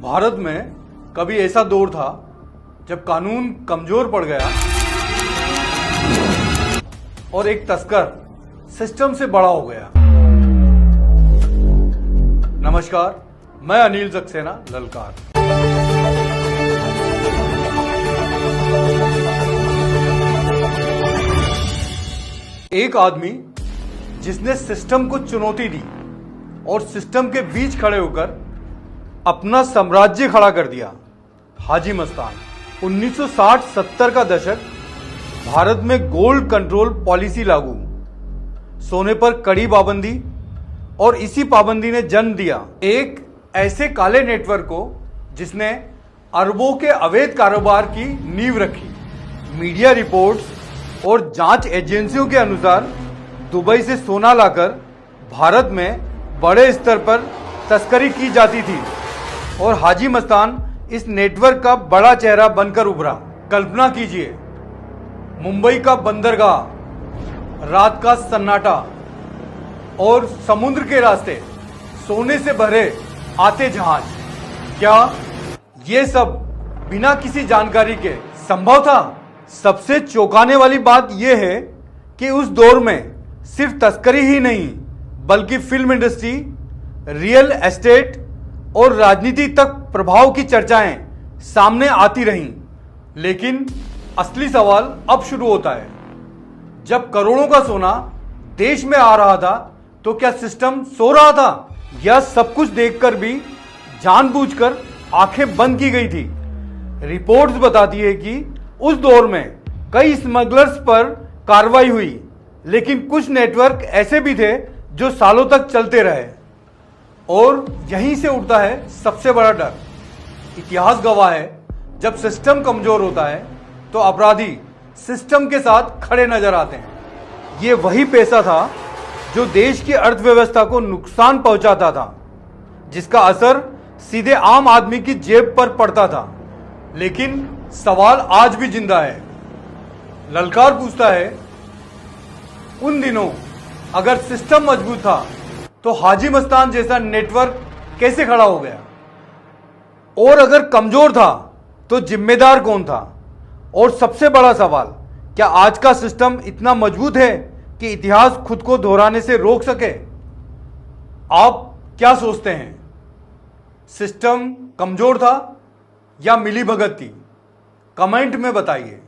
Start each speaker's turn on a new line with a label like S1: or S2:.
S1: भारत में कभी ऐसा दौर था जब कानून कमजोर पड़ गया और एक तस्कर सिस्टम से बड़ा हो गया। नमस्कार, मैं अनिल सक्सेना ललकार। एक आदमी जिसने सिस्टम को चुनौती दी और सिस्टम के बीच खड़े होकर अपना साम्राज्य खड़ा कर दिया, हाजी मस्तान। 1960-70 का दशक, भारत में गोल्ड कंट्रोल पॉलिसी लागू, सोने पर कड़ी पाबंदी, और इसी पाबंदी ने जन्म दिया एक ऐसे काले नेटवर्क को जिसने अरबों के अवैध कारोबार की नींव रखी। मीडिया रिपोर्ट्स और जांच एजेंसियों के अनुसार दुबई से सोना लाकर भारत में बड़े स्तर पर तस्करी की जाती थी और हाजी मस्तान इस नेटवर्क का बड़ा चेहरा बनकर उभरा। कल्पना कीजिए, मुंबई का बंदरगाह, रात का सन्नाटा और समुद्र के रास्ते सोने से भरे आते जहाज। क्या ये सब बिना किसी जानकारी के संभव था? सबसे चौंकाने वाली बात यह है कि उस दौर में सिर्फ तस्करी ही नहीं बल्कि फिल्म इंडस्ट्री, रियल एस्टेट और राजनीति तक प्रभाव की चर्चाएं सामने आती रहीं। लेकिन असली सवाल अब शुरू होता है। जब करोड़ों का सोना देश में आ रहा था तो क्या सिस्टम सो रहा था या सब कुछ देखकर भी जानबूझकर आंखें बंद की गई थी? रिपोर्ट्स बताती है कि उस दौर में कई स्मगलर्स पर कार्रवाई हुई, लेकिन कुछ नेटवर्क ऐसे भी थे जो सालों तक चलते रहे। और यहीं से उठता है सबसे बड़ा डर। इतिहास गवाह है, जब सिस्टम कमजोर होता है तो अपराधी सिस्टम के साथ खड़े नजर आते हैं। ये वही पैसा था जो देश की अर्थव्यवस्था को नुकसान पहुंचाता था, जिसका असर सीधे आम आदमी की जेब पर पड़ता था। लेकिन सवाल आज भी जिंदा है। ललकार पूछता है, उन दिनों अगर सिस्टम मजबूत था तो हाजी मस्तान जैसा नेटवर्क कैसे खड़ा हो गया? और अगर कमजोर था तो जिम्मेदार कौन था? और सबसे बड़ा सवाल, क्या आज का सिस्टम इतना मजबूत है कि इतिहास खुद को दोहराने से रोक सके? आप क्या सोचते हैं? सिस्टम कमजोर था या मिलीभगत थी? कमेंट में बताइए।